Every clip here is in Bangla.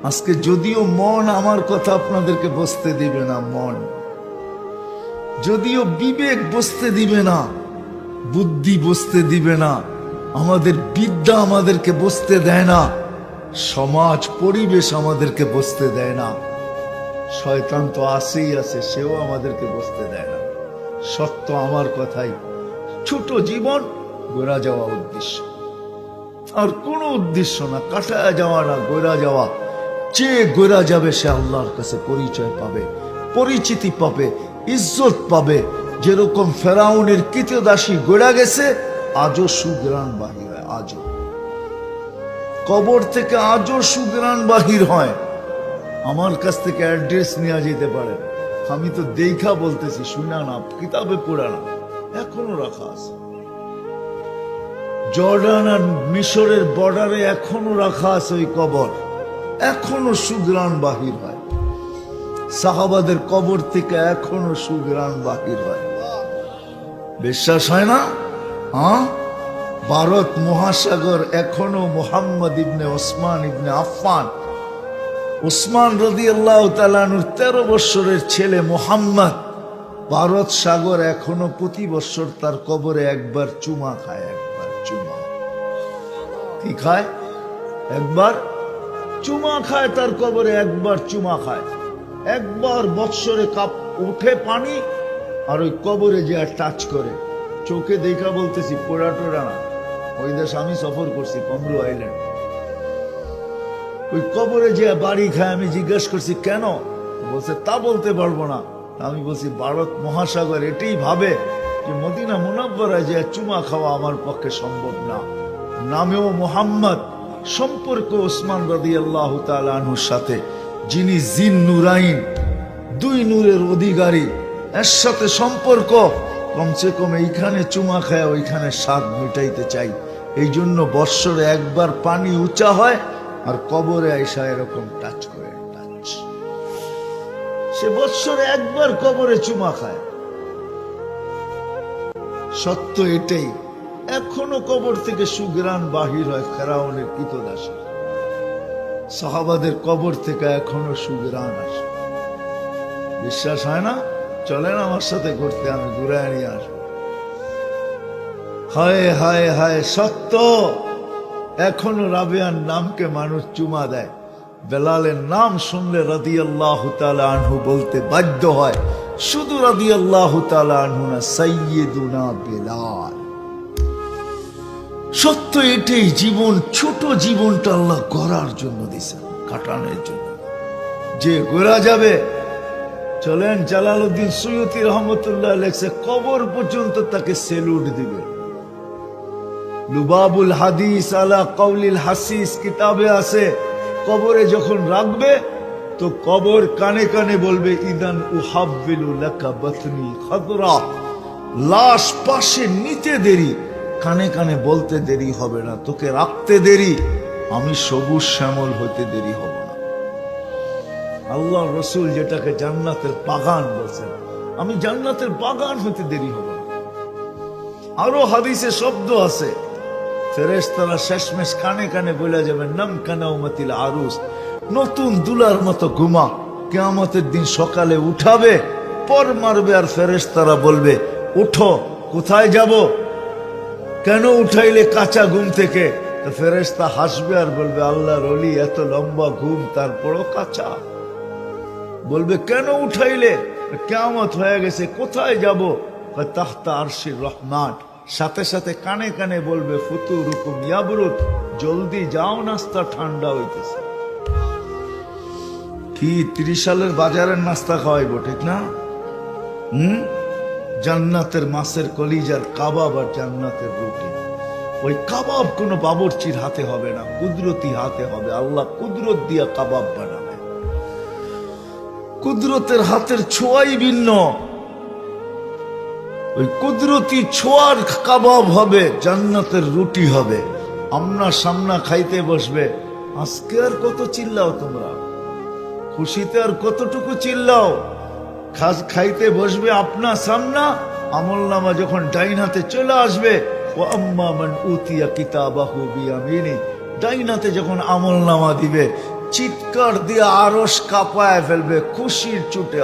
আজকে যদিও মন আমার কথা আপনাদেরকে বুঝতে দিবে না, মন যদিও বিবেক বুঝতে দিবে না, বুদ্ধি বুঝতে দিবে না, আমাদের বিদ্যা আমাদেরকে বুঝতে দেয় না, সমাজ পরিবেশ আমাদেরকে বুঝতে দেয় না, শয়তান তো আসেই আছে, সেও আমাদেরকে বুঝতে দেয় না। সত্য আমার কথাই, ছোট জীবন গোড়া যাওয়া উদ্দেশ্য, আর কোনো উদ্দেশ্য না, কাটায় যাওয়া না, গোড়া যাওয়া। যে গোড়া যাবে সে আল্লাহর কাছে পরিচয় পাবে, পরিচিতি পাবে, ইজ্জত পাবে। যেরকম ফেরাউনের কৃতদাসী গোড়া গেছে, আজও সুগ্রাণ বাহির হয়, আজও কবর থেকে আজও সুগ্রাণ বাহির হয়। আমার কাছ থেকে অ্যাড্রেস নেওয়া যেতে পারে, আমি তো দেখা বলতেছি, শুনা না, কিতাবে পড়া না, এখনো রাখা আছে। জর্ডান আর মিশরের বর্ডারে এখনো রাখা আছে ওই কবর, এখনো সুগ্রাণ বাহির হয়। সাহাবাদের কবর থেকে এখনো সুগ্রাণ বাহির হয়। বিশ্বাস হয় না? হ্যাঁ, ভারত মহাসাগর এখনো মুহাম্মদ ইবনে ওসমান ইবনে আফফান, ওসমান রাদিয়াল্লাহু তাআলা আনহুর 13 বছরের ছেলে মুহাম্মদ, ভারত সাগর এখনো প্রতি বছর তার কবরে একবার চুমা খায়, একবার চুমা। কি খায়? একবার চুমা খায়, তার কবরে একবার চুমা খায়। একবার বৎসরে কাপ উঠে পানি, আর ওই কবরে যে টাচ করে, চোখে দেখা বলতেছি, পোড়া টোড়া না। ওই দেশ আমি সফর করছি, কমরু আইল্যান্ড। ওই কবরে যে বাড়ি খায়, আমি জিজ্ঞাসা করছি কেন, বলছে তা বলতে পারবো না। আমি বলছি ভারত মহাসাগর এটাই ভাবে যে মদিনা মুনাব্বরায় যে চুমা খাওয়া আমার পক্ষে সম্ভব না। নামেও মুহাম্মদ, সম্পর্ক ওসমান রাদিয়াল্লাহু তাআলা আনহুর সাথে, যিনি জিন নুরাইন, 2 নূরের অধিকারী, এর সাথে সম্পর্ক। কমসে কম এইখানে চুমা খায় ওইখানে স্বাদ মিটাইতে চাই। এই জন্য বৎসরে একবার পানি উঁচা হয়, আর কবরে আইসা এরকম টাচ করে, টাচ। সে বৎসরে একবার কবরে চুমা খায়। সত্য এটাই, এখনো কবর থেকে সুগ্রাণ বাহির হয় ফেরাউনের কৃতদাসী। সাহাবাদের কবর থেকে এখনো সুগ্রাণ আসে। বিশ্বাস হয় না? চলেন আমার সাথে ঘুরতে, আমি ঘুরায় নিয়ে আসবো। হায় হায় হায়, সত্য। এখনো রাবিয়ার নামকে মানুষ চুমা দেয়। বেলালের নাম শুনলে রাদিয়াল্লাহু তাআলা আনহু বলতে বাধ্য হয়, শুধু রাদিয়াল্লাহু তাআলা আনহু না, সাইয়্যিদুনা বেলাল। সত্য এটাই, জীবন, ছোট জীবনটা আল্লাহ গড়ার জন্য দিয়েছেন, কাটানোর জন্য। যে গোরা যাবে, চলেন, জালালউদ্দিন সুয়ুতী রহমতুল্লাহ লেখছে, কবর পর্যন্ত তাকে সেলুট দিবে। লুবাবুল হাদিস আলা কাউলিল হাসিস কিতাবে আছে, কবরে যখন রাখবে তো কবর কানে কানে বলবে, ইদান উহাব্বিলু লাকা বাতনি খাদরা। লাশ পাশে নিতে দেরি, কানে কানে বলতে দেরি হবে না, তোকে রাখতে দেরি, আমি সবুজ শ্যামল হতে দেরি হব না। আল্লাহ রসুল যেটাকে জান্নাতের বাগান বলছেন, আমি জান্নাতের বাগান হতে দেরি হব না। আরো হাদিসে শব্দ আছে, ফেরেশতারা শেষমেশ কানে কানে বলে যাবে, নাম কানাউমাতিল আরুস, নতুন দুলার মতো ঘুমা। কিয়ামতের দিন সকালে উঠাবে, পর মারবে, আর ফেরেশতারা বলবে, উঠো, কোথায় যাব? কেন উঠাইলে কাঁচা ঘুম থেকে? তো ফেরেশতা হাসবে আর বলবে, আল্লাহর ওলি, এত লম্বা ঘুম তারপরও কাঁচা। বলবে, কেন উঠাইলে? কিয়ামত হয়ে গেছে, কোথায় যাব? তাহতা আরশির রহমান। সাথে সাথে কানে কানে বলবে, ফুতুরুকুম ইয়াবরুদ, জলদি যাও, নাস্তা ঠান্ডা হইতেছে। কি 30 সালের বাজারের নাস্তা খাওয়াইবো, ঠিক না? জান্নাতের মাছের কলিজার কাবাব আর জান্নাতের রুটি। ওই কাবাব কোনো বাবুর্চির হাতে হবে না, কুদরতি হাতে হবে। আল্লাহ কুদরত দিয়া কাবাব বানাবে, কুদরতের হাতের ছোঁয়াই ভিন্ন। ওই কুদরতি ছোঁয়ার কাবাব হবে, জান্নাতের রুটি হবে। আমরা সামনা খাইতে বসবে, আজকে আর কত চিল্লাও তোমরা, খুশিতে আর কতটুকু চিল্লাও। খাইতে বসবে আপনার সামনা, আমল নামা যখন ডাইন হাতে চলে আসবে, ও আম্মা মান উতিয়া কিতাবাহু বিয়ামিনি, ডাইন হাতে যখন আমল নামা দিবে, চিৎকার দিয়ে আরশ কাঁপায় ফেলবে খুশির চুটে।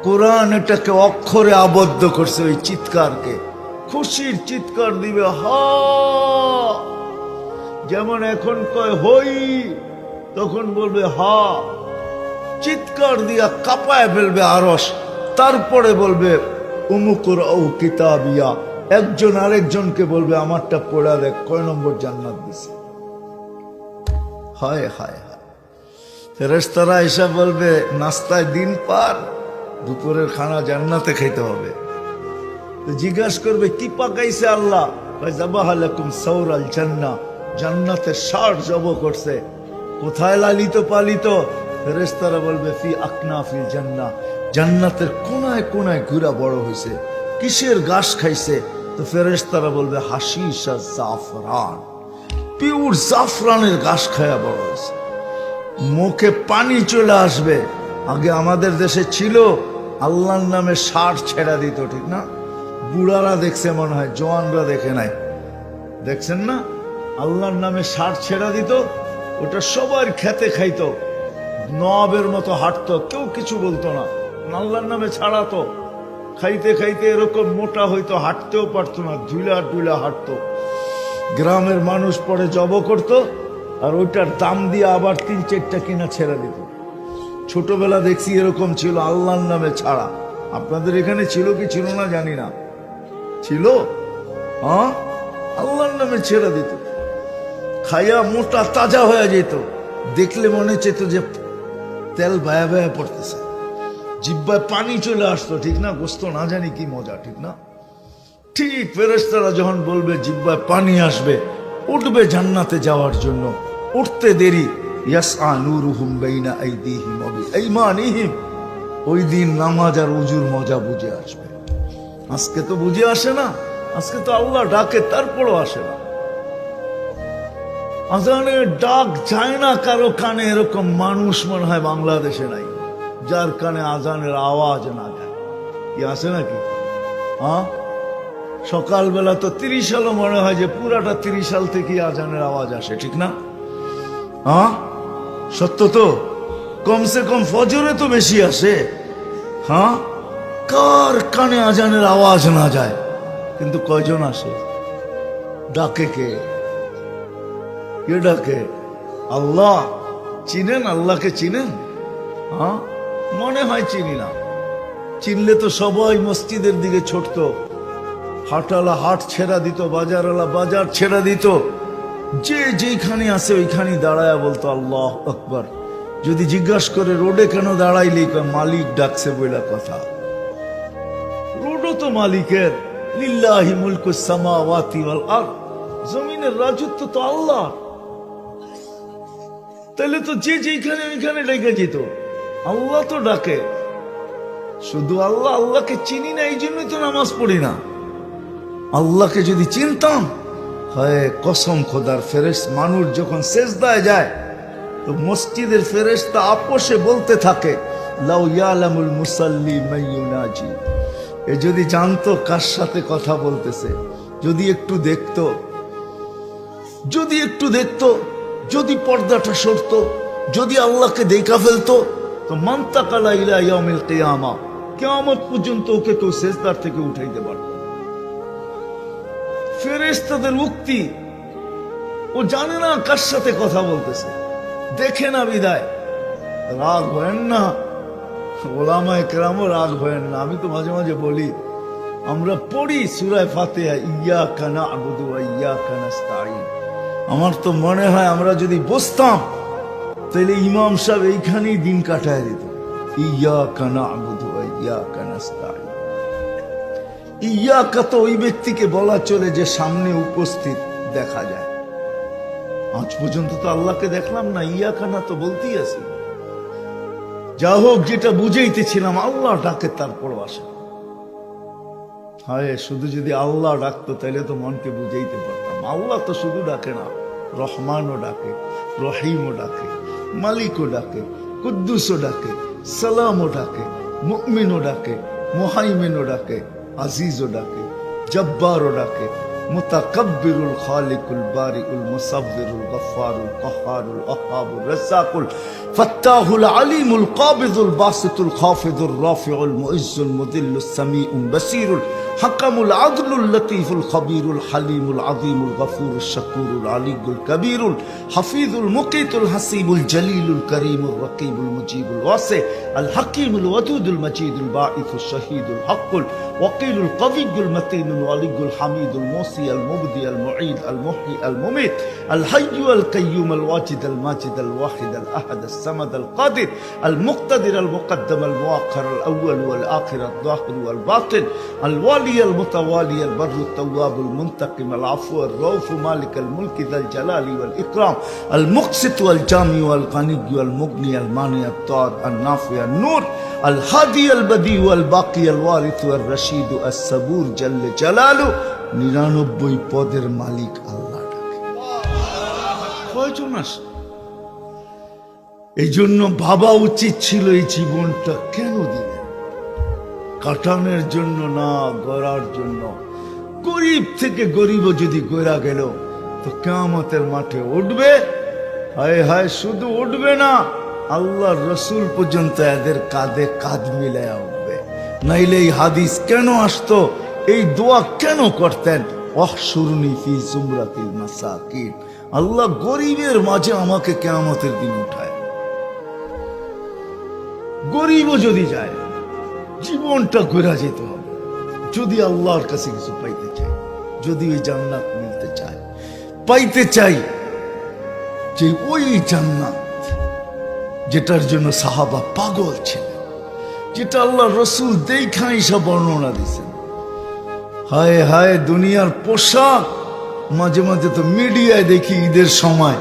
কোরআন এটাকে অক্ষরে আবদ্ধ করছে, ওই চিৎকারকে খুশির চিৎকার দিবে। যেমন এখন কয় হই, তখন বলবে হা। চিৎকার দিয়া কাঁপায় ফেলবে আরশ। তারপরে বলবে উমুকুরাউ কিতাবিয়া, একজন আরেকজনকে বলবে আমারটা পড়া দেখ, কয় নম্বর জান্নাত দিছে। হায় হায় হায়। ফেরেশতারা এসে বলবে নাস্তায় দিন পার, দুপুরের খানা জান্নাতে খেতে হবে। তো জিজ্ঞাসা করবে কি পাকাইছে আল্লাহ? যাবাহা লাকুম সাওরাল জান্নাহ, জান্নাতের ষাঁড় জব করছে। কোথায় লালিত পালিত? ফেরেশতারা বলবে ফি আকনাফিল জান্নাহ, জান্নাতের কোনায় কোনায় ঘুরা বড় হয়েছে। কিসের ঘাস খাইছে? তো ফেরেশতারা বলবে হাশিশ আর জাফরান, পিওর জাফরানের ঘাস খায়া বড় হয়েছে। মুখে পানি চলে আসবে। আগে আমাদের দেশে ছিল আল্লাহর নামে ষাঁড় ছেড়া দিত, ঠিক না? বুড়ারা দেখছে মনে হয়, জওয়ানরা দেখে নাই। দেখছেন না? আল্লাহর নামে ষাঁড় ছেড়া দিত, ওটা সবার খেতে খাইতো, নবাবের মতো হাঁটতো, কেউ কিছু বলতো না। আল্লাহর নামে ছাড়াতো, খাইতে খাইতে এরকম মোটা হইতো, হাঁটতেও পারতো না, ধুলা টুলা হাঁটতো। গ্রামের মানুষ পরে জব করতো, আর ওইটার দাম দিয়ে আবার 3-4টা কিনা ছেড়ে দিত। ছোটবেলা দেখছি এরকম ছিল, আল্লাহর নামে ছাড়া। আপনাদের এখানে ছিল কি ছিল না জানি না, ছিল। হ্যাঁ, আল্লাহর নামে ছেড়ে দিত, খাইয়া মোটা তাজা হয়ে যেত। দেখলে মনে চেত যে তেল ভায়া ভায়া পড়তেছে, জিব্বায় পানি চলে আসতো, ঠিক না? গোস্ত না জানি কি মজা, ঠিক না? ঠিক ফেরেশতারা যখন বলবে জিব্বায় পানি আসবে, উঠবে জান্নাতে যাওয়ার জন্য। উঠতে দেরি, ইয়াসআ নূরুহুম বাইনা আইদিহিম ওয়া বিআইমানিহিম, ওই দিন নামাজ আর উজুর মজা বুঝে আসবে। আজকে তো বুঝে আসে না, আজকে তো আল্লাহ ডাকে তারপরও আসে না। আজানের ডাক যায় না কারো কানে, এরকম মানুষ মনে হয় বাংলাদেশে নাই যার কানে আজানের আওয়াজ না যায়। কি আছে নাকি? হ্যাঁ, সকালবেলা তো 30 সালও মনে হয় যে পুরাটা 30 সাল থেকে আজানের আওয়াজ আসে, ঠিক না? হ্যাঁ, সত্য তো। কমসে কম ফজরে তো বেশি আসে। হ্যাঁ, কার কানে আজানের আওয়াজ না যায়? কিন্তু কয়জন আসে? ডাকে কে? কে ডাকে? আল্লাহ। চিনেন আল্লাহকে? চিনেন? হ্যাঁ, মনে হয় চিনি না। চিনলে তো সবাই মসজিদের দিকে ছুটতো, হাটওয়ালা হাট ছেড়া দিত, বাজারওয়ালা বাজার ছেড়া দিত, যে যেখানে আছে ওইখানে দাঁড়ায় বলতো আল্লাহ আকবার। যদি জিজ্ঞাসা করে রোডে কেন দাঁড়াইলি, মালিক ডাকছে বইলা কথা। রোডও তো মালিকের, লিল্লাহি মুলকুস সামাওয়াতি ওয়াল আরদ, জমিনের রাজত্ব তো আল্লাহ। তাহলে তো যে যেখানে ওইখানে ডেকে যেত। আল্লাহ তো ডাকে, শুধু আল্লাহ। আল্লাহকে চিনি না, এই জন্যই তো নামাজ পড়ি না। আল্লাহকে যদি চিনতাম, হয় কসম খোদার, ফেরেশতা মানুষ যখন সেজদায় যায় তো মসজিদের ফেরেশতা আপোষে বলতে থাকে লাউ ইয়ালামুল মুসাল্লি মাইয়ুনাজি, এ যদি জানতো কার সাথে কথা বলতেছে, যদি একটু দেখতো, যদি একটু দেখতো, যদি পর্দাটা সরতো, যদি আল্লাহকে দেখা ফেলতো, তো মান্তাকালা ইলা ইয়াউমিল কিয়ামা, কিয়ামত পর্যন্ত ওকে কেউ সেজদার থেকে উঠাইতে পারত। ফেরেশতাদের উক্তি, ও জানে না কার সাথে কথা বলতেছে, দেখে না বিদায়। রাগ হয়েন না, ওলামায়ে কেরামও রাগ হয়েন না। আমি তো মাঝে মাঝে বলি, আমরা পড়ি সূরা ফাতিহা, ইয়্যাকা না'বুদু ওয়া ইয়্যাকা নাস্তাঈন। আমার তো মনে হয় আমরা যদি বসতাম তাহলে ইমাম সাহেব এইখানেই দিন কাটায় দিত। ইয়্যাকা না'বুদু ওয়া ইয়্যাকা নাস্তাঈন। ইয়াকা তো ওই ব্যক্তিকে বলা চলে যে সামনে উপস্থিত দেখা যায়। আজ পর্যন্ত তো আল্লাহকে দেখলাম না, ইয়াকা না তো বলতেই আছি। যা হোক, যেটা বুঝাইতেছিলাম, আল্লাহ ডাকে তারপর আসে। হায়, শুধু যদি আল্লাহ ডাকতো তাহলে তো মনকে বুঝাইতে পারতাম। আল্লাহ তো শুধু ডাকে না, রহমানও ডাকে, রহিমও ডাকে, মালিকও ডাকে, কুদ্দুসও ডাকে, সালামও ডাকে, মুমিনও ডাকে, মুহাইমিনও ডাকে, আজিজও ডাকে, জব্বারও ডাকে, متكبر الخالق البارئ المصور الغفار القهار الوهاب الرزاق الفتاح العليم القابض الباسط الخافض الرافع المعز المذل السميع البصير الحكم العدل اللطيف الخبير الحليم العظيم الغفور الشكور العلي الكبير الحفيظ المقيت الحسيب الجليل الكريم الرقيب المجيب الواسع الحكيم الودود المجيد الباعث الشهيد الحق الوكيل القوي المتين الولي الحميد الموصي المبدي المعيد المحيي المميت الحي القيوم الواجد الماجد الواحد الأحد الصمد القادر المقتدر المقدم المؤخر الأول والآخر الظاهر والباطن الوالي المتوالي البر التواب المنتقم العفو الرؤوف مالك الملك ذا الجلال والإكرام المقسط والجامع والغني والمغني المانع الطاهر النافع النور الهادي البديع والباقي الوارث والرشيد الصبور جل جلاله 99 পদের মালিক আল্লাহ ডাকে কয়জন আসে এই জন্য ভাবা উচিত ছিল এই জীবনটা কেন দিলেন কাটানোর জন্য না গড়ার জন্য গরিব থেকে গরিবও যদি গড়া গেল তো কিয়ামতের মাঠে উঠবে হায় হায় শুধু উঠবে না আল্লাহর রাসূল পর্যন্ত এদের কাঁধে কাঁধ মিলায়া উঠবে নাইলে এই হাদিস কেন আসতো এই দোয়া কেন করতেন ওয়াহশুরনি ফি জুমরাতিল মাসাকিন আল্লাহ গরিবের মাঝে আমাকে কিয়ামতের দিন উঠায় গরিবও যদি যায় জীবনটা ঘুরে যেতে হবে যদি আল্লাহর কাছে কিছু পাইতে চাই যদি ওই জান্নাত মিলতে চায় পাইতে চাই যে ওই জান্নাত যেটার জন্য সাহাবা পাগল ছিলেন যেটা আল্লাহ রসুল দেখা এসব বর্ণনা দিয়েছেন হায় হায় দুনিয়ার পোশাক মাঝে মাঝে তো মিডিয়ায় দেখি ঈদের সময়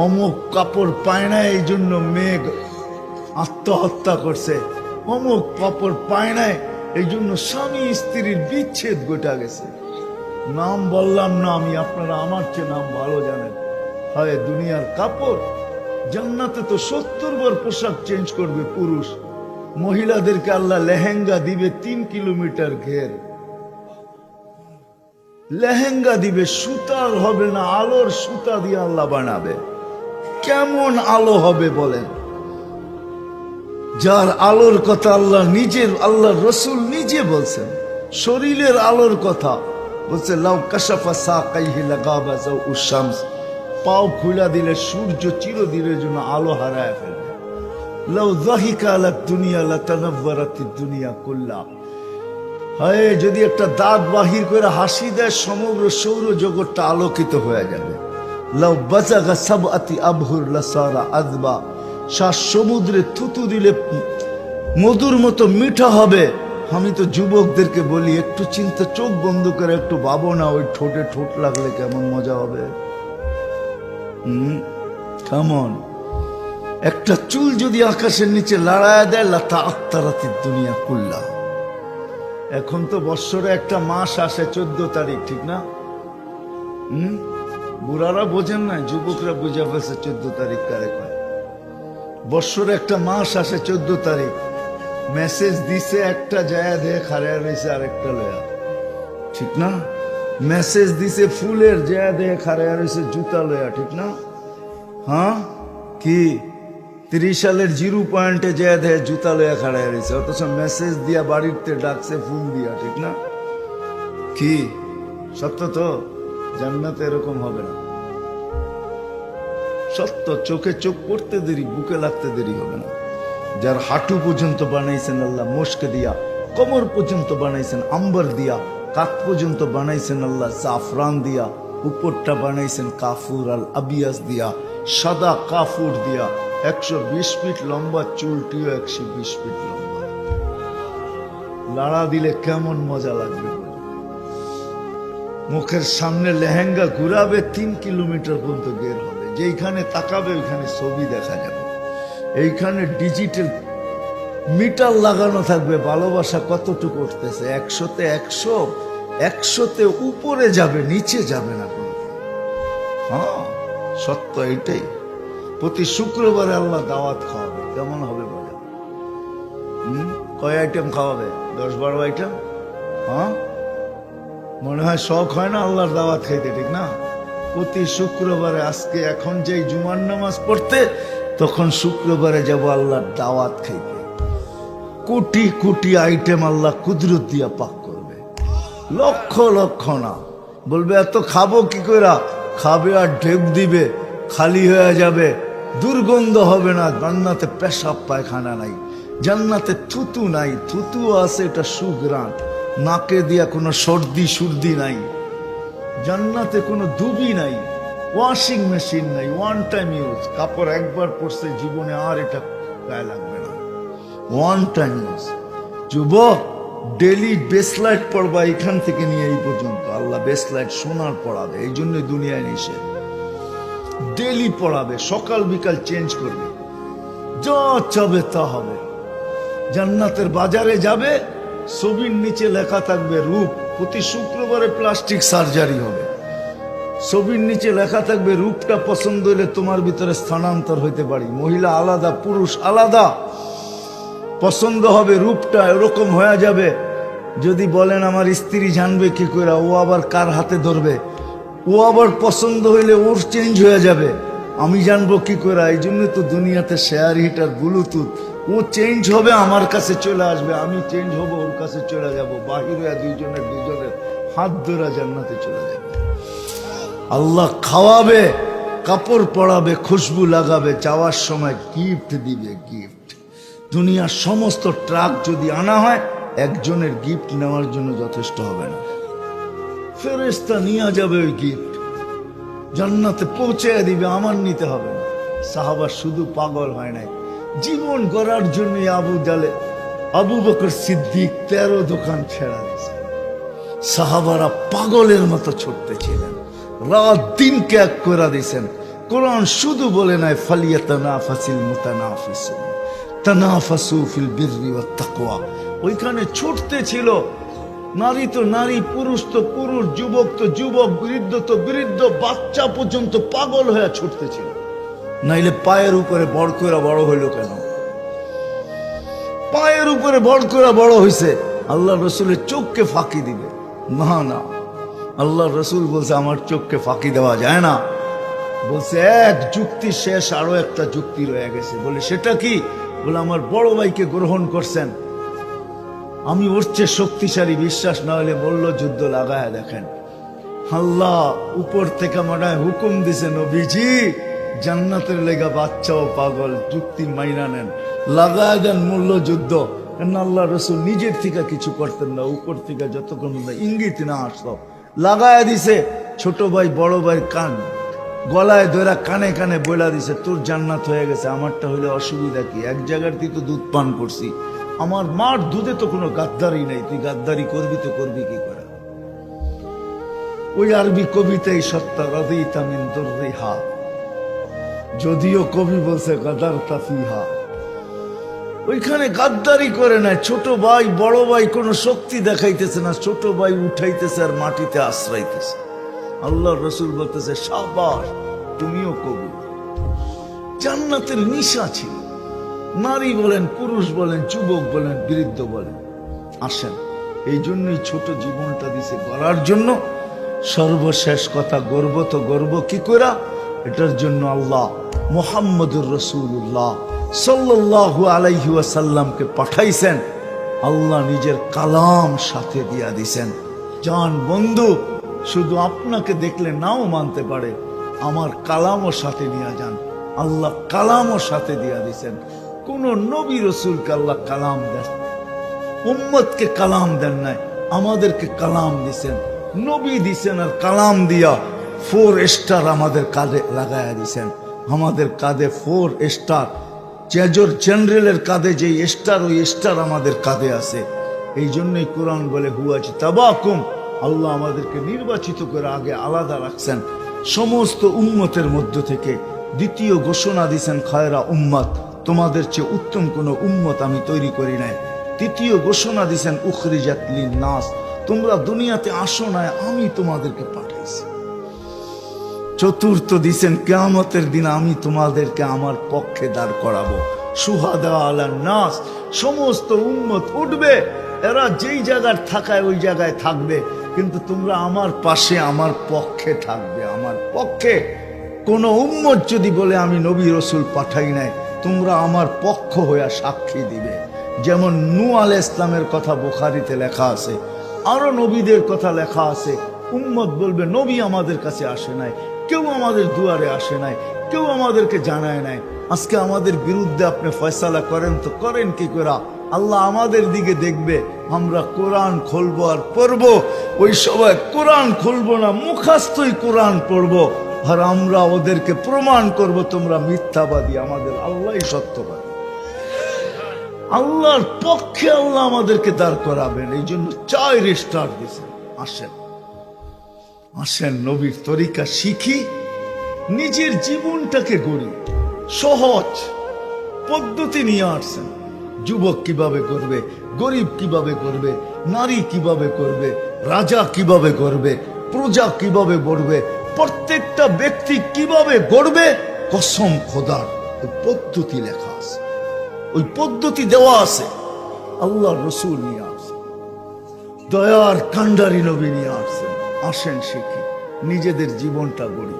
অমুক কাপড় পায় না এই জন্য মেঘ আত্মহত্যা করছে অমুক কাপড় পায় না এই জন্য স্বামী স্ত্রীর বিচ্ছেদ ঘটা গেছে নাম বললাম না আমি আপনারা আমার চেয়ে নাম ভালো জানেন হয় দুনিয়ার কাপড় জান্নাতে তো 70 বার পোশাক চেঞ্জ করবে পুরুষ মহিলাদেরকে আল্লাহ লেহেঙ্গা দিবে 3 কিলোমিটার ঘের লেহেঙ্গা দিবে সুতার হবে না আলোর সুতা দিয়ে আল্লাহ বানাবে কেমন আলো হবে বলেন যার আলোর কথা আল্লাহ নিজের আল্লাহ রসুল নিজে বলছেন শরীরের আলোর কথা বলছে লাউ কাশাফা সাকাইহি লাগাবা যাউ শামস পাও খুলা দিলে সূর্য চিরদিনের জন্য আলো হারায় ফেলবে লাউ যাহিকা আলা দুনিয়া লাতানাওয়ারাতিদ দুনিয়া কুল্লা হায় যদি একটা দাঁত বাহির করে হাসি দেয় সমগ্র সৌর জগৎটা আলোকিত হয়ে যাবে লাউ বাজাগা সাবআতি আবহুর লাসারা আযবা শ্বাস সমুদ্রে থুতু দিলে মধুর মতো মিঠা হবে আমি তো যুবকদেরকে বলি একটু চিন্তা চোখ বন্ধ করে একটু ভাবো না ওই ঠোঁটে ঠোঁট লাগলে কেমন মজা হবে কেমন একটা চুল যদি আকাশের নিচে লড়ায় দেয় লাতা আত্মারাতির দুনিয়া কুল্লা এখন তো বৎসরে একটা মাস আসে 14 তারিখ ঠিক না বুড়ারা বোঝেন না যুবকরা বুঝে ফেলছে 14 তারিখ কারে কয় বৎসরে একটা মাস আসে 14 তারিখ মেসেজ দিছে একটা জায়গা দিয়ে খাড়া রয়েছে আরেকটা লয়া ঠিক না মেসেজ দিছে ফুলের জায়গা দিয়ে খাড়া রয়েছে জুতা লয়া ঠিক না হ্যাঁ কি 30 সালের 0 পয়েন্টে জায়গা দিয়ে জুতা লয়া খাড়া রয়েছে অথচ মেসেজ দিয়া বাড়িতে ডাকছে ফুল দিয়া ঠিক না কি সত্য তো জান্নাতে এরকম হবে না সত্য চোখে চোখ পড়তে দেরি বুকে লাগতে দেরি হবে না যার হাঁটু পর্যন্ত বানাইছেন আল্লাহ মুশক দিয়া কোমর পর্যন্ত বানাইছেন আম্বার দিয়া কাত পর্যন্ত বানাইছেন আল্লাহ জাফরান দিয়া উপরটা বানাইছেন কাফুর আল আবিয়াস দিয়া সাদা কাফুর দিয়া 120 ফিট লম্বা চুলটিও 120 ফিট লম্বা লাড়া দিলে কেমন মজা লাগবে মুখের সামনে লেহেঙ্গা ঘুরাবে 3 কিলোমিটার পর্যন্ত বের হবে যেখানে তাকাবে ওইখানে ছবি দেখা যাবে এইখানে ডিজিটাল মিটার লাগানো থাকবে ভালোবাসা কতটুকু উঠতেছে 100-তে 100 100-তে উপরে যাবে নিচে যাবে না কোনো হ্যাঁ সত্য এটাই প্রতি শুক্রবারে আল্লাহ দাওয়াত খাওয়াবে কেমন হবে বলে কয় আইটেম খাওয়াবে 10-12 আইটেম হ্যাঁ মনে হয় শখ হয় না আল্লাহর দাওয়াত খাইতে, ঠিক না? প্রতি শুক্রবারে, আজকে এখন যেই জুমার নামাজ পড়তে, তখন শুক্রবারে যাব আল্লাহর দাওয়াত খাইতে। কোটি কোটি আইটেম আল্লাহ কুদরত দিয়া পাক করবে, লক্ষ লক্ষ না। বলবে এত খাবো কি করে? খাবে আর ঢেক দিবে, খালি হয়ে যাবে, দুর্গন্ধ হবে না। জান্নাতে পেশাব পায়খানা নাই, জান্নাতে থুতু নাই, থুতু আছে এটা সুঘ্রাণ, নাকে দিয়া কোনো সর্দি সুর্দি নাই। জান্নাতে কোনো দুবি নাই, ওয়াশিং মেশিন নাই, ওয়ান টাইম ইউজ, কাপড় একবার পরছে জীবনে আর এটা গায়ে লাগবে না, ওয়ান টাইম ইউজ। যুবক, ডেলি বেসলাইট পড়বা, এখান থেকে নিয়ে এই পর্যন্ত। আল্লাহ বেসলাইট সোনার পড়াবে, এই জন্য দুনিয়ায় নিষেধ। ডেলি পড়াবে, সকাল বিকাল চেঞ্জ করবে, যা চাবে তা হবে। জান্নাতের বাজারে যাবে, ছবির নিচে লেখা থাকবে রূপ। প্রতি শুক্রবারে প্লাস্টিক সার্জারি হবে, ছবির নিচে লেখা থাকবে রূপটা পছন্দ হলে তোমার ভিতরে স্থানান্তর হইতে পারি। মহিলা আলাদা, পুরুষ আলাদা, পছন্দ হবে রূপটা এরকম হয়ে যাবে। যদি বলেন আমার স্ত্রী জানবে কি করে, ও আবার কার হাতে ধরবে? ও আবার পছন্দ হইলে ওর চেঞ্জ হয়ে যাবে, আমি জানবো কি করে? এই জন্য তো দুনিয়াতে শেয়ার হিটার, ব্লুটুথ। ও চেঞ্জ হবে, আমার কাছে চলে আসবে, আমি চেঞ্জ হব, ওর কাছে চলে যাব। বাহির হয়ে দুইজনের হাত ধরা জান্নাতে চলে যাবে। আল্লাহ খাওয়াবে, কাপড় পরাবে, খুশবু লাগাবে, যাওয়ার সময় গিফট দিবে, গিফট। দুনিয়ার সমস্ত ট্রাক যদি আনা হয়, একজনের গিফট নেওয়ার জন্য যথেষ্ট হবে না। ফেরেশতা নিয়ে যাবে ওই গিফট, জান্নাতে পৌঁছে দিবে, আমার নিতে হবে না। সাহাবা শুধু পাগল হয় নাই, জীবন গড়ার জন্য আবু বকর সিদ্দিক 13 দোকান ছেড়া দিয়েছে। সাহাবারা পাগলের মতো ছুটতেছিলেন, রাত দিনকে এক করে দিয়েছেন। কোরআন শুধু বলে নাই ফালিয়াতানাফাসিল মুতানাফিসুন তানাফাসু ফিল বিররি ওয়াত তাকওয়া। ওইখানে ছুটতে ছিল। নারী তো নারী, পুরুষ তো পুরুষ, যুবক তো যুবক, বৃদ্ধ তো বৃদ্ধ, বাচ্চা পর্যন্ত পাগল হয়ে ছুটতেছিল। নাইলে পায়ের উপরে বড় করে বড় হইল কেন? পায়ের উপরে বড় করে বড় হইছে, আল্লাহ রসুলের চোখকে ফাঁকি দিবে না। না, আল্লাহ রসুল বলছে আমার চোখকে ফাঁকি দেওয়া যায় না। বলছে এক যুক্তি শেষ, আরো একটা যুক্তি রয়ে গেছে। বলে সেটা কি? বলে আমার বড় ভাইকে গ্রহণ করছেন, আমি ওর চেয়ে শক্তিশালী, বিশ্বাস না হলে মল্ল যুদ্ধ লাগায় দেখেন। আল্লাহ উপর থেকে মনে হয় হুকুম দিছে, নবীজি জান্নাতের লেগা বাচ্চাও পাগল, যুক্তি মাইনা নেন, লাগায় দেন মল্ল যুদ্ধ। আল্লাহ রসুল নিজের থেকে কিছু করতেন না, উপর থেকে যতক্ষণ ইঙ্গিত না আসলো লাগায় দিছে। ছোট ভাই বড় ভাই কান গলায় ধরা কানে কানে বইলা দিছে, তোর জান্নাত হয়ে গেছে, আমারটা হইলে অসুবিধা কি? এক জায়গার তুই তো দুধ পান করছি, আমার মার দুধে তো কোনো গাদ্দারি নাই, তুই গাদ্দারি করবি তো করবি কি করে? ওই আরবি কবিতাই সত্তা রাদিতা মিন দুররিহা, যদিও কবি বলছে গাদারতা ফিহা। ওইখানে গাদ্দারি করে নাই। ছোট ভাই বড় ভাই কোনো শক্তি দেখাইতেছে না, ছোট ভাই উঠাইতেছে আর মাটিতে আশ্রাইতেছে। আল্লাহ রসুল বলতেছে শাবাশ, তুমিও কবি। জান্নাতের নিশা ছিল। নারী বলেন, পুরুষ বলেন, যুবক বলেন, বৃদ্ধ বলেন, আসেন। এই জন্যই ছোট জীবনটা দিছে গড়ার জন্য। সর্বশেষ কথা, গর্ব তো গর্ব কি করা? এটার জন্য আল্লাহ মুহাম্মদুর রাসূলুল্লাহ সাল্লাল্লাহু আলাইহি ওয়াসাল্লামকে পাঠাইছেন। আল্লাহ নিজের কালাম সাথে দিয়া দিছেন। জান বন্ধু, শুধু আপনাকে দেখলে নাও মানতে পারে, আমার কালামও সাথে নিয়ে যান। আল্লাহ কালামও সাথে দিয়া দিছেন। কোন নবী রসুলকে আল্লাহ কালাম দেন, উম্মতকে কালাম দেন নাই, আমাদেরকে কালাম দিছেন। নবী দিছেন আর কালাম দিয়া 4 স্টার আমাদের কাঁধে লাগাইয়া দিছেন। আমাদের কাঁধে 4 স্টার। মেজর জেনারেলের কাঁধে যে স্টার, ওই স্টার আমাদের কাঁধে আছে। এই জন্যই কোরআন বলে হুয়াজ তাবাকুম, আল্লাহ আমাদেরকে নির্বাচিত করে আগে আলাদা রাখছেন সমস্ত উম্মতের মধ্য থেকে। দ্বিতীয় ঘোষণা দিছেন খায়রা উম্মত, তোমাদের চেয়ে উত্তম কোন উম্মত আমি তৈরি করি নাই। তৃতীয় ঘোষণা দিছেন উখরিজাত লিন-নাস, তোমরা দুনিয়াতে আসো না, আমি তোমাদেরকে পাঠাইছি। চতুর্থ দিছেন কিয়ামতের দিন আমি তোমাদেরকে আমার পক্ষে দাঁড় করাবো। শুহাদা আলান নাস, সমস্ত উম্মত উঠবে, এরা যেই জায়গায় থাকায় ওই জায়গায় থাকবে। কিন্তু তোমরা আমার পাশে, আমার পক্ষে থাকবে। আমার পক্ষে কোন উম্মত যদি বলে আমি নবী রসুল পাঠাই নাই, তোমরা আমার পক্ষ হইয়া সাক্ষী দিবে। যেমন নূহ আলাইহিস ইসলামের কথা বুখারীতে লেখা আছে, আরো নবীদের কথা লেখা আছে। উম্মত বলবে নবী আমাদের কাছে আসে নাই, কেউ আমাদের দুয়ারে আসে নাই, কেউ আমাদেরকে জানায় নাই। আজকে আমাদের বিরুদ্ধে আপনি ফয়সালা করেন তো করেন কি করে? আল্লাহ আমাদের দিকে দেখবে, আমরা কোরআন খুলবো আর পড়বো। ওই সময় কোরআন খুলবো না, মুখস্থই কোরআন পড়বো, আর আমরা ওদেরকে প্রমাণ করব তোমরা মিথ্যাবাদী, আমাদের আল্লাহই সত্যবাদী। আল্লাহর পক্ষে আল্লাহ আমাদেরকে দাঁড় করাবেন। এই জন্য 4 স্টার দিয়েছেন। আসেন আসেন নবীর তরিকা শিখি, নিজের জীবনটাকে গড়ি। সহজ পদ্ধতি নিয়ে আসছেন। যুবক কিভাবে করবে, গরিব কিভাবে করবে, নারী কিভাবে করবে, রাজা কিভাবে করবে, প্রজা কিভাবে গড়বে, প্রত্যেকটা ব্যক্তি কিভাবে গড়বে, কসম খোদার ওই পদ্ধতি লেখা আছে, ওই পদ্ধতি দেওয়া আছে। আল্লাহ রসুল নিয়ে আসছেন, দয়ার কান্ডারি নবী নিয়ে আসছেন। আসেন শিখি, নিজেদের জীবনটা গড়ি,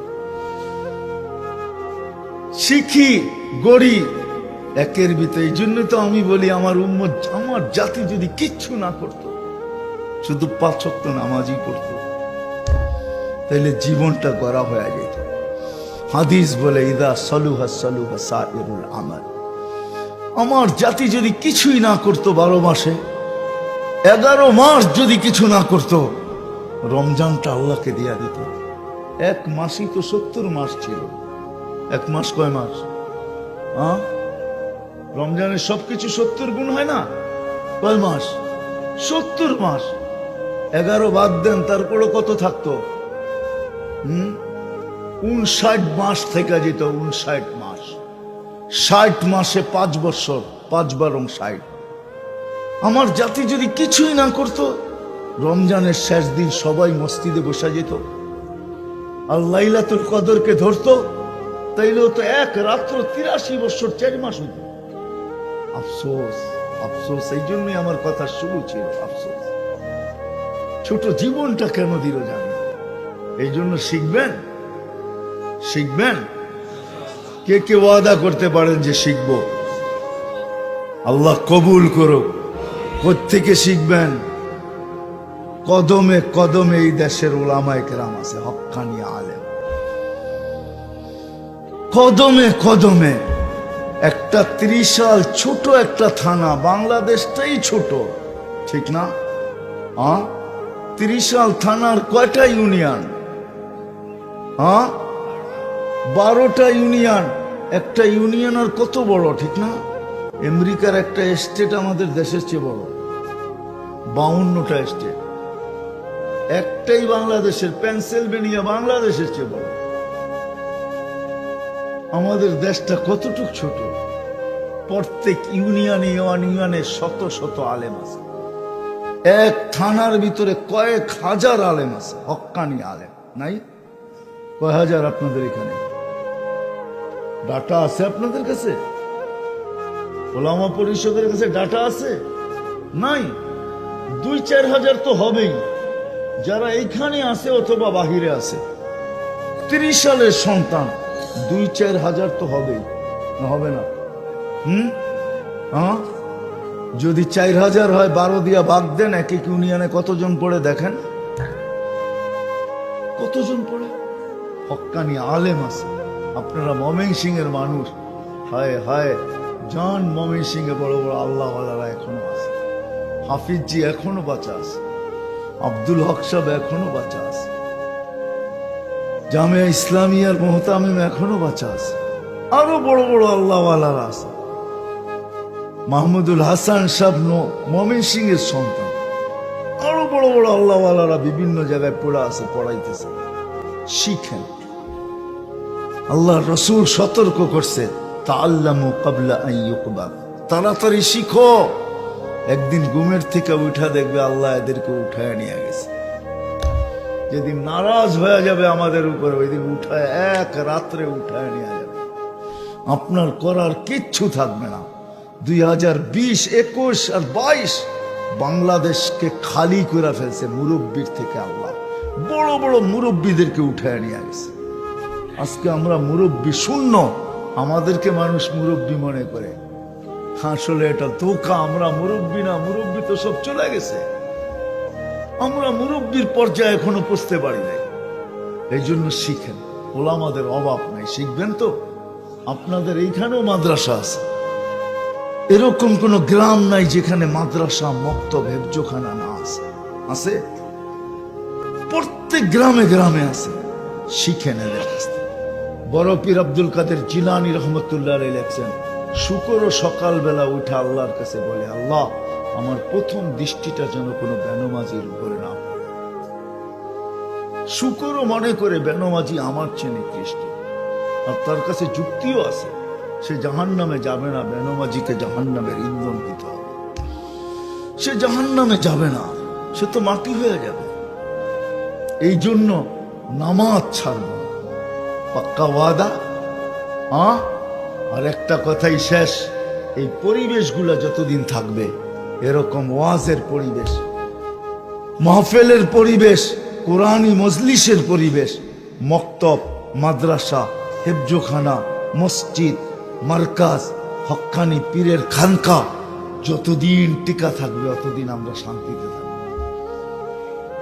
শিখি গড়ি একের ভিতরে। এই জন্য তো আমি বলি আমার উম্মত, আমার জাতি যদি কিচ্ছু না করত, শুধু 5 ওয়াক্ত নামাজই পড়তো, তাইলে জীবনটা গড়া হয়ে যেত। হাদিস বলে ইদা সালুহা সালুহা সাইরুল আমাল। আমার জাতি যদি কিছুই না করত 12 মাসে, 11 মাস যদি কিছু না করত, রমজানটা আল্লাহকে দিয়া দিত। 1 মাসই তো 70 মাস ছিল। 1 মাস কয় মাস? রমজানের সবকিছু 70 গুণ হয় না? কয় মাস? 70 মাস। 11 বাদ দেন, তারপরে কত থাকতো? 59 মাস থেকে যেত। 59 মাস। 60 মাসে 5 বছর, 5 বারং 60। আমার জাতি যদি কিছুই না করত, রমজানের শেষ দিন সবাই মসজিদে বসা যেত আর লাইলাতুল কদরকে ধরতো, তাইলেও তো 1 রাত্র 83 বছর 4 মাস হইত। আফসোস, আফসোস। এই জন্যই আমার কথা শুরু ছিল, আফসোস। ছোট জীবনটা কেন দিল জানি। এই জন্য শিখবেন, শিখবেন। কে কে ওয়াদা করতে পারেন যে শিখবো? আল্লাহ কবুল করুক। কোত্থেকে শিখবেন? কদমে কদমে এই দেশের উলামায়ে কেরাম আছে, হক্কানি আলেম। কদমে কদমে। একটা ত্রিশাল ছোট একটা থানা, বাংলাদেশটাই ছোট, ঠিক না? 30 থানার কয়টা ইউনিয়ন? 12টা ইউনিয়ন। একটা ইউনিয়ন আর কত বড়, ঠিক না? আমেরিকার একটা স্টেট আমাদের দেশের চেয়ে বড়। 52টা স্টেট। একটাই বাংলাদেশের, পেনসিলভেনিয়া বাংলাদেশের চেয়ে বড়। আমাদের দেশটা কতটুক ছোট। প্রত্যেক ইউনিয়নে ইউনিয়নে শত শত আলেম আছে। এক থানার ভিতরে কয়েক হাজার আলেম আছে, হক্কানি আলেম। নাই? কয় হাজার আপনাদের এখানে? ডাটা আছে আপনাদের কাছে? ওলামা পরিষদের কাছে ডাটা আছে? নাই। 2-4 হাজার তো হবেই, যারা এইখানে আছে অথবা বাহিরে আছে। 30 সালের সন্তান, 2-4 হাজার তো হবেই, না হবে না? যদি 4 হাজার হয়, 12 দিয়া ভাগ দেন, এক এক ইউনিয়নে কতজন পড়ে দেখেন, কতজন পড়ে? হক্কানি আলেম আছে। আপনারা ময়মনসিংহের মানুষ, হায় হায় জান, ময়মনসিংহে বড় বড় আল্লাহওয়ালারা এখনো আছে। হাফিজজি এখনো বাঁচা আছে, আব্দুল হক সাহেব এখনো বাঁচা আছে, জামিয়া ইসলামিয়ার মুহতামিম এখনো বাঁচা আছে, আরো বড় বড় আল্লাহওয়ালারা আছে। মাহমুদুল হাসান সাহেব ময়মনসিংহের সন্তান, আরো বড় বড় আল্লাহওয়ালারা বিভিন্ন জায়গায় পড়া আছে, পড়াইতেছে। শিখেন। আল্লাহ রসুল সতর্ক করছে, তাআল্লামু ক্বাবলা আন ইউকবাদ। তাড়াতাড়ি শিখো। একদিন ঘুমের থেকে উঠা দেখবে আল্লাহ এদেরকে উঠায় নিয়ে গেছে। যেদিন নারাজ হয়ে যাবে আমাদের উপরে, ওই দিন উঠায়, 1 রাত্রে উঠায় নিয়ে যাবে। আপনার করার কিচ্ছু থাকবে না। 2020, 21 আর 22 বাংলাদেশকে খালি করে ফেলছে মুরব্বীর থেকে। আল্লাহ বড় বড় মুরব্বীদেরকে উঠায় নিয়ে গেছে। আজকে আমরা মুরব্বী শূন্য, আমাদেরকে মানুষ মুরব্বী মনে করে। আসলে এটা ধোঁকা, আমরা মুরব্বী না, মুরব্বী তো সব চলে গেছে। আমরা মুরব্বীর পর্যায়ে এখনো পৌঁছতে পারি নাই। এই জন্য শিখেন, ওলামাদের অভাব নাই, শিখবেন তো। আপনাদের এইখানেও মাদ্রাসা আছে, এরকম কোন গ্রাম নাই যেখানে মাদ্রাসা, মক্তব, হেফজোখানা না আছে। আছে, প্রত্যেক গ্রামে গ্রামে আছে। শিখেন এদের কাছ থেকে। বড় পীর আব্দুল কাদের জিলানী রহমতুল্লাহ আলাইহি লেখছেন, শুকর সকালবেলা উঠে আল্লাহর কাছে বলে, আল্লাহ আমার প্রথম দৃষ্টিটা যেন কোনো বেনমাজির উপরে না পড়ে। শুকরও মনে করে বেনমাজি আমার চেয়ে নিকৃষ্ট, আর তার কাছে যুক্তিও আছে। সে জাহান্নামে যাবে না, বেনমাজিকে জাহান্নামের ইন্ধন দিতে হবে। সে জাহান্নামে যাবে না, সে তো মাটি হয়ে যাবে। এই জন্য নামাজ ছাড়ব না, পাক্কা ওয়াদা। আর একটা কথাই শেষ, এই পরিবেশগুলো যতদিন থাকবে, এরকম ওয়াজের পরিবেশ, মাহফিলের পরিবেশ, কোরআনী মজলিসের পরিবেশ, মক্তব, মাদ্রাসা, হেফজোখানা, মসজিদ, মার্কাজ, হক্কানি পীরের খানকা যতদিন টিকা থাকবে, অতদিন আমরা শান্তিতে থাকবো।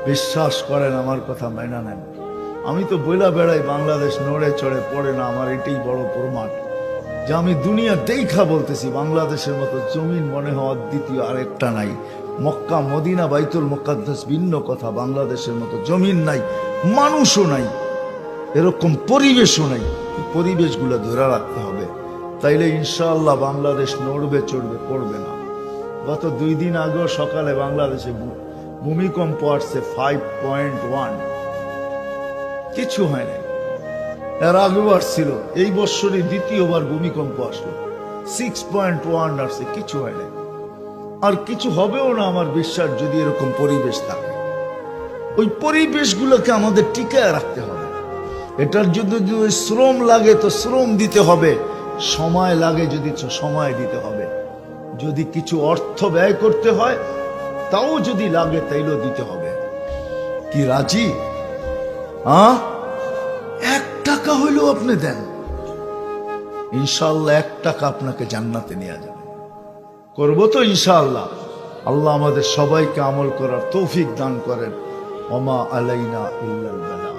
বিশ্বাস করেন, আমার কথা মেনে নেন। আমি তো বইলা বেড়াই বাংলাদেশ নড়ে চড়ে পড়ে না, আমার এটাই বড় প্রমাণ যে আমি দুনিয়া দেখা বলতেছি। বাংলাদেশের মতো জমিন মনে হওয়ার দ্বিতীয় আরেকটা নাই। মক্কা, মদিনা, বাইতুল মুকাদ্দাস ভিন্ন কথা, বাংলাদেশের মতো জমিন নাই, মানুষও নাই, এরকম পরিবেশও নাই। পরিবেশগুলো ধরে রাখতে হবে, তাইলে ইনশাআল্লাহ বাংলাদেশ নড়বে চড়বে, পড়বে না। গত 2 দিন আগেও সকালে বাংলাদেশে ভূমিকম্প আসছে 5.1, কিছু হয় নাই। এর আগেও আসছিল, এই বছরই দ্বিতীয়বার ভূমিকম্প আসলো, 6.1 আসছে, কিছু হয় নাই। আর কিছু হবেও না আমার বিশ্বাস, যদি এরকম পরিবেশ থাকে। ওই পরিবেশগুলোকে আমাদের টিকায় রাখতে হবে। এটার জন্য যদি শ্রম লাগে তো শ্রম দিতে হবে, সময় লাগে যদি সময় দিতে হবে, যদি কিছু অর্থ ব্যয় করতে হয় তাও যদি লাগে তাইলেও দিতে হবে। কি রাজি? 1 টাকা হইলেও আপনি দেন, ইনশাআল্লাহ 1 টাকা আপনাকে জান্নাতে নিয়ে যাবে। করবো তো ইনশাআল্লাহ। আল্লাহ আমাদের সবাইকে আমল করার তৌফিক দান করেন। ওমা আলাইনা ইল্লাল বালাগ।